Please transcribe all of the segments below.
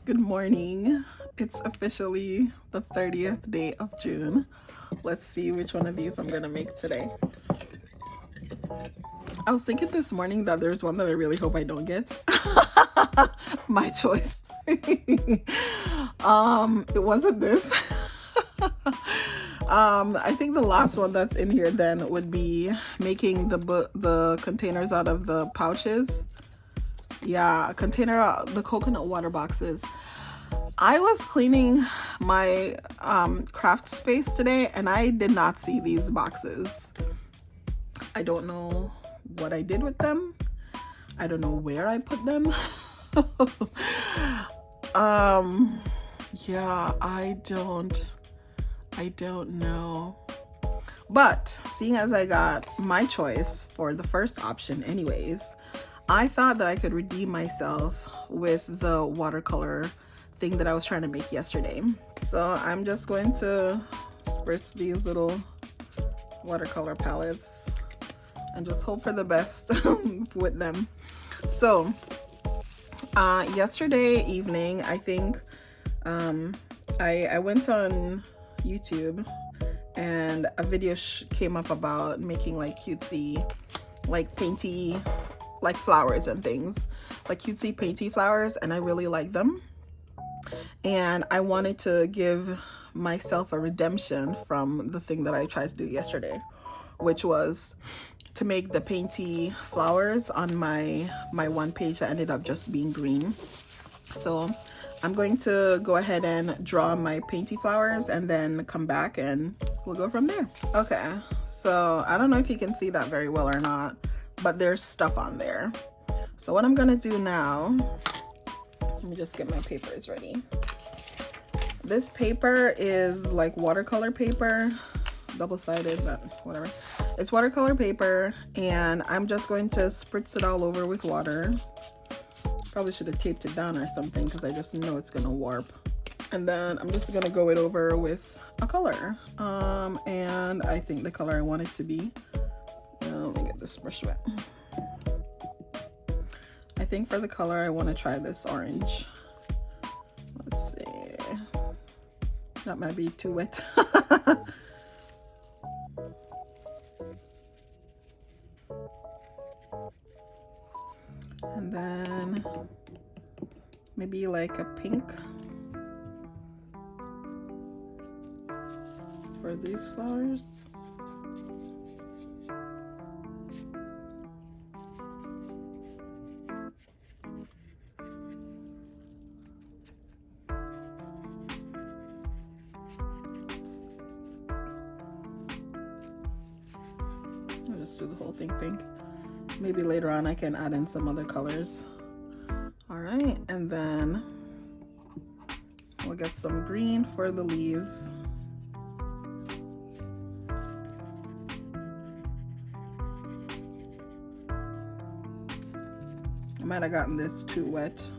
Good morning. It's officially the 30th day of June. Let's see which one of these I'm gonna make today. I was thinking this morning that there's one that I really hope I don't get. My choice. It wasn't this. I think the last one that's in here then would be making the containers out of the pouches. Yeah, the coconut water boxes. I was cleaning my craft space today and I did not see these boxes. I don't know what I did with them. I don't know where I put them. Yeah, I don't know. But seeing as I got my choice for the first option anyways, I thought that I could redeem myself with the watercolor thing that I was trying to make yesterday. So I'm just going to spritz these little watercolor palettes and just hope for the best with them. So yesterday evening, I think I went on YouTube and a video came up about making like cutesy, like painty, like flowers and things, like cutesy painty flowers, and I really like them. And I wanted to give myself a redemption from the thing that I tried to do yesterday, which was to make the painty flowers on my one page that ended up just being green. So I'm going to go ahead and draw my painty flowers and then come back and we'll go from there. Okay, so I don't know if you can see that very well or not, but there's stuff on there. So what I'm gonna do now, let me just get my papers ready. This paper is like watercolor paper, double-sided, but whatever. It's watercolor paper, and I'm just going to spritz it all over with water. Probably should have taped it down or something because I just know it's gonna warp. And then I'm just gonna go it over with a color. And I think the color I want it to be, let me get this brush wet. I think for the color I want to try this orange. Let's see. That might be too wet. And then maybe like a pink for these flowers. I'll just do the whole thing pink. Maybe later on I can add in some other colors. All right, and then we'll get some green for the leaves. I might have gotten this too wet.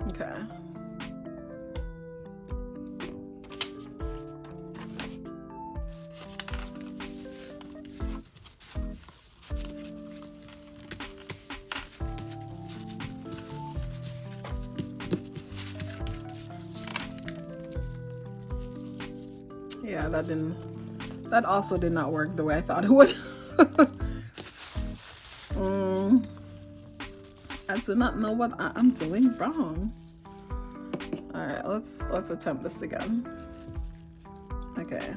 Okay. Yeah, that also did not work the way I thought it would. I do not know what I am doing wrong. All right, let's attempt this again. Okay.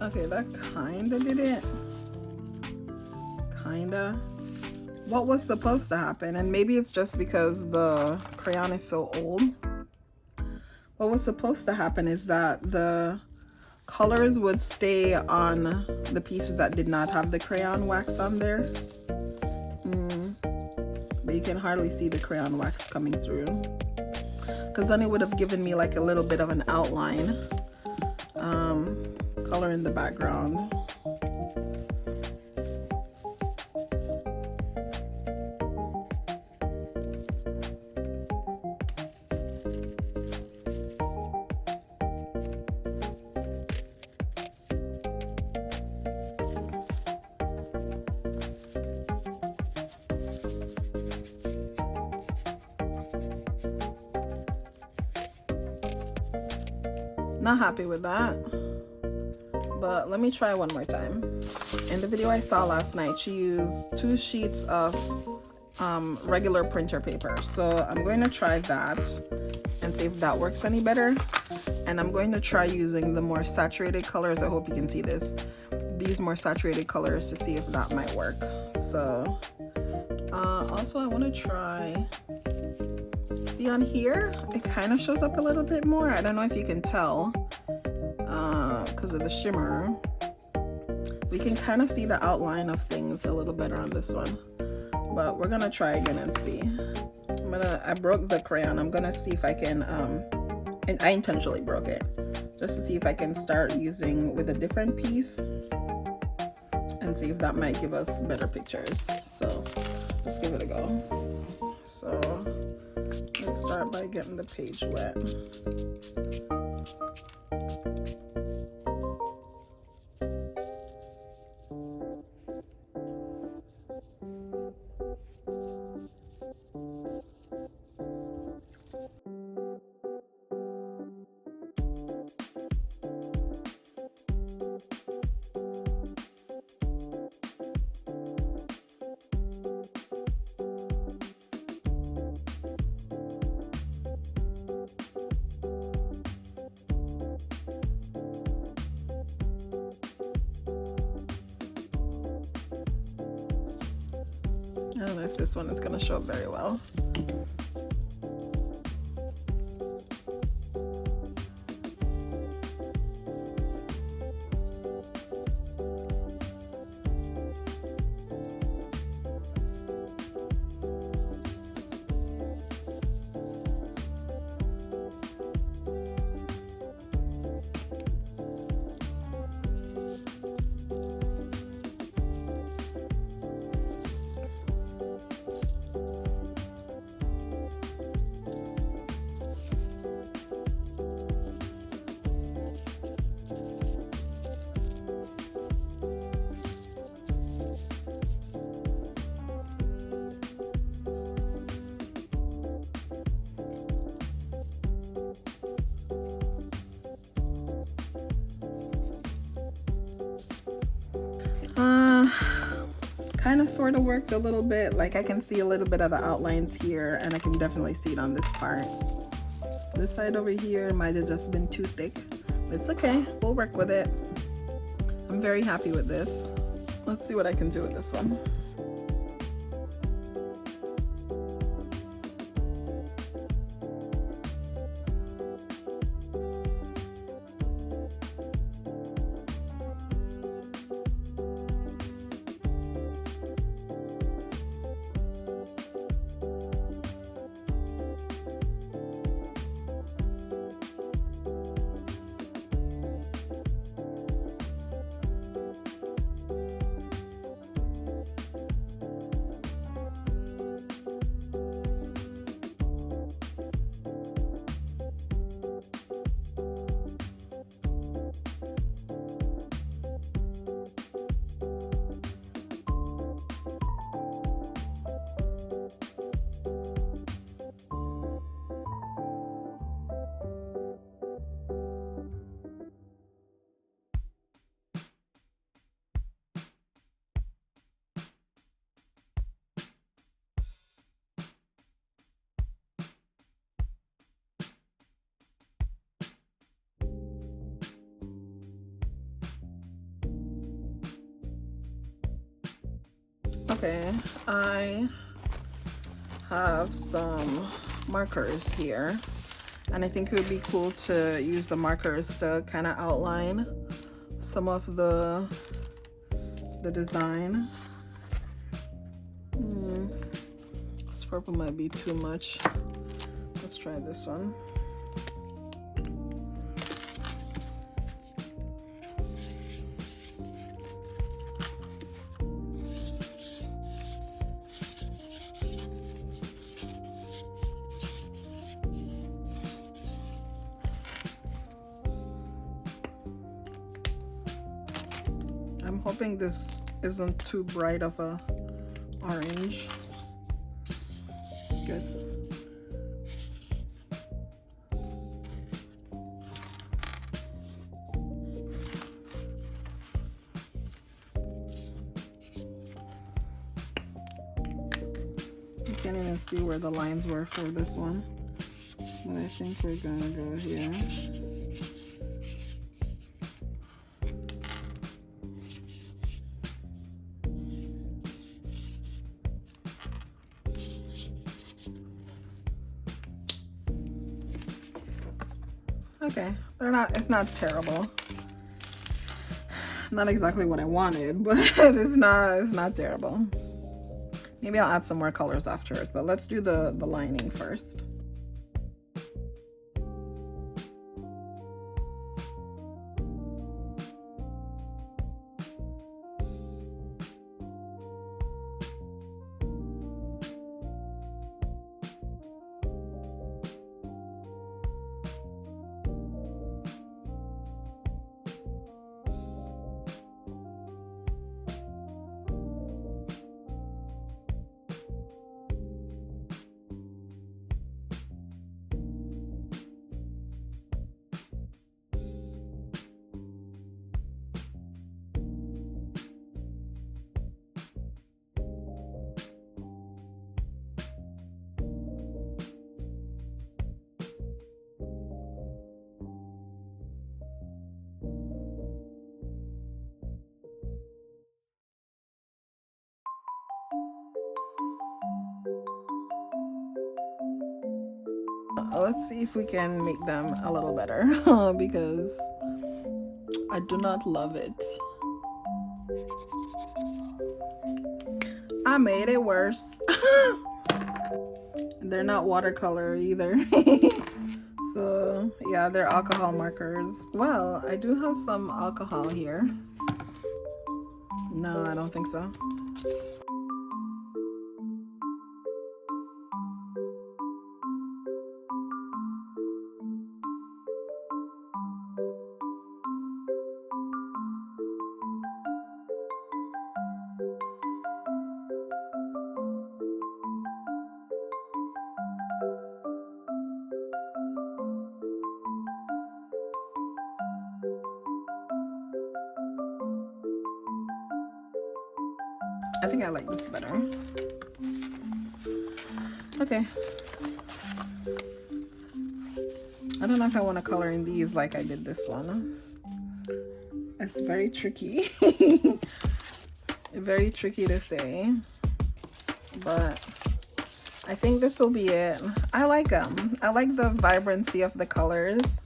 Okay, that kinda did it. Kinda. What was supposed to happen, and maybe it's just because the crayon is so old, what was supposed to happen is that the colors would stay on the pieces that did not have the crayon wax on there. But you can hardly see the crayon wax coming through, because then it would have given me like a little bit of an outline color in the background. Not happy with that, but let me try one more time. In the video I saw last night, she used 2 sheets of regular printer paper, so I'm going to try that and see if that works any better. And I'm going to try using the more saturated colors. I hope you can see this, these more saturated colors, to see if that might work. So also I want to try, see on here it kind of shows up a little bit more. I don't know if you can tell because of the shimmer. We can kind of see the outline of things a little better on this one, but we're gonna try again and see. I broke the crayon. I'm gonna see if I can and I intentionally broke it just to see if I can start using with a different piece and see if that might give us better pictures. So let's give it a go. So let's start by getting the page wet. I don't know if this one is going to show up very well. Kind of sort of worked a little bit. Like I can see a little bit of the outlines here, and I can definitely see it on this part. This side over here might have just been too thick, but it's okay, we'll work with it. I'm very happy with this. Let's see what I can do with this one. Okay, I have some markers here, and I think it would be cool to use the markers to kind of outline some of the design. This purple might be too much. Let's try this one. I'm hoping this isn't too bright of a orange. Good. You can't even see where the lines were for this one, but I think we're gonna go here. Okay, it's not terrible. Not exactly what I wanted, but it's not terrible. Maybe I'll add some more colors after it, but let's do the lining first. Let's see if we can make them a little better because I do not love it. I made it worse. They're not watercolor either. So yeah, they're alcohol markers. Well, I do have some alcohol here. No, I don't think so. I think I like this better. Okay. I don't know if I want to color in these like I did this one. It's very tricky. Very tricky to say. But I think this will be it. I like them. I like the vibrancy of the colors.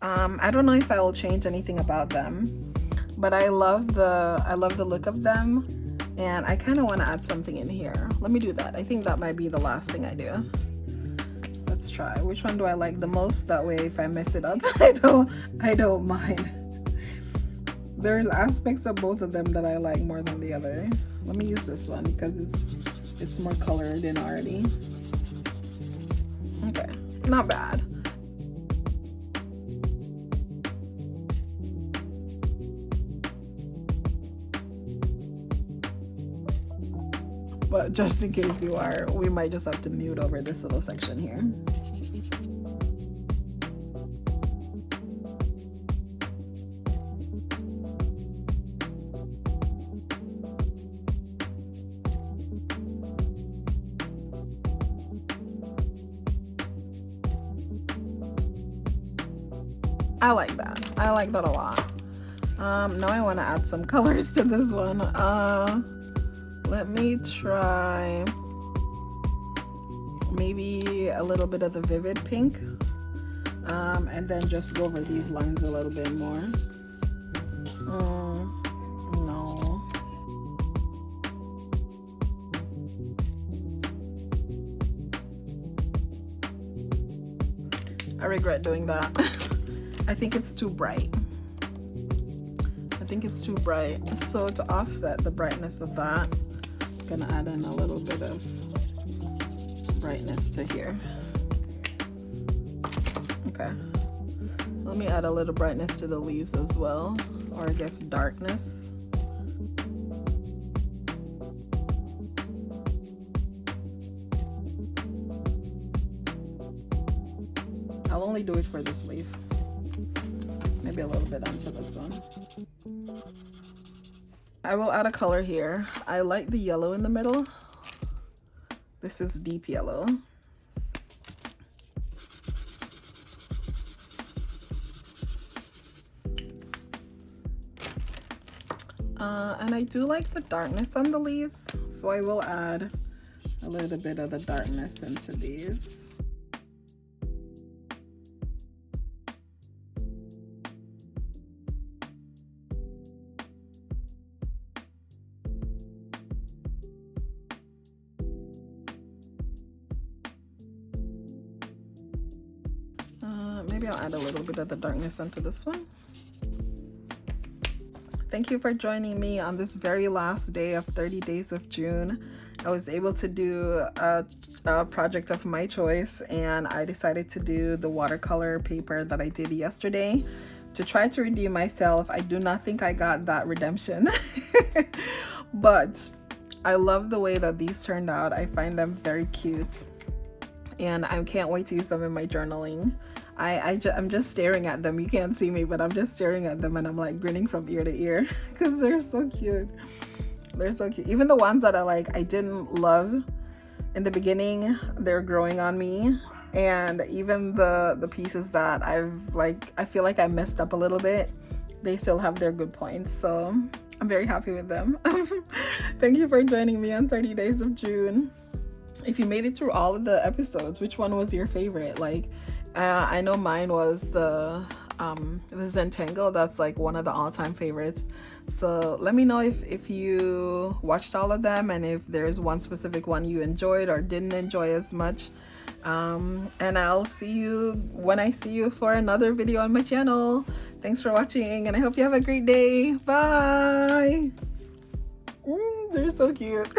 I don't know if I will change anything about them, but I love the look of them. And I kind of want to add something in here. Let me do that. I think that might be the last thing I do. Let's try. Which one do I like the most? That way if I mess it up, I don't mind. There's aspects of both of them that I like more than the other. Let me use this one because it's more colored in already. Okay, not bad. But just in case you are, we might just have to mute over this little section here. I like that. I like that a lot. Now I want to add some colors to this one. let me try maybe a little bit of the vivid pink, and then just go over these lines a little bit more. No. I regret doing that. I think it's too bright. I think it's too bright. So to offset the brightness of that, I'm gonna add in a little bit of brightness to here. Okay. Let me add a little brightness to the leaves as well, or I guess darkness. I'll only do it for this leaf. Maybe a little bit onto this one. I will add a color here. I like the yellow in the middle. This is deep yellow. And I do like the darkness on the leaves, so I will add a little bit of the darkness into these. Maybe I'll add a little bit of the darkness onto this one. Thank you for joining me on this very last day of 30 days of June. I was able to do a project of my choice, and I decided to do the watercolor paper that I did yesterday to try to redeem myself. I do not think I got that redemption, but I love the way that these turned out. I find them very cute, and I can't wait to use them in my journaling. I'm just staring at them. You can't see me, but I'm just staring at them, and I'm like grinning from ear to ear because they're so cute. They're so cute. Even the ones that I didn't love in the beginning, they're growing on me. And even the pieces that I feel like I messed up a little bit, they still have their good points. So I'm very happy with them. Thank you for joining me on 30 Days of June. If you made it through all of the episodes, which one was your favorite? I know mine was the Zentangle. That's like one of the all-time favorites. So let me know if you watched all of them, and if there's one specific one you enjoyed or didn't enjoy as much. And I'll see you when I see you for another video on my channel. Thanks for watching, and I hope you have a great day. Bye. They're so cute.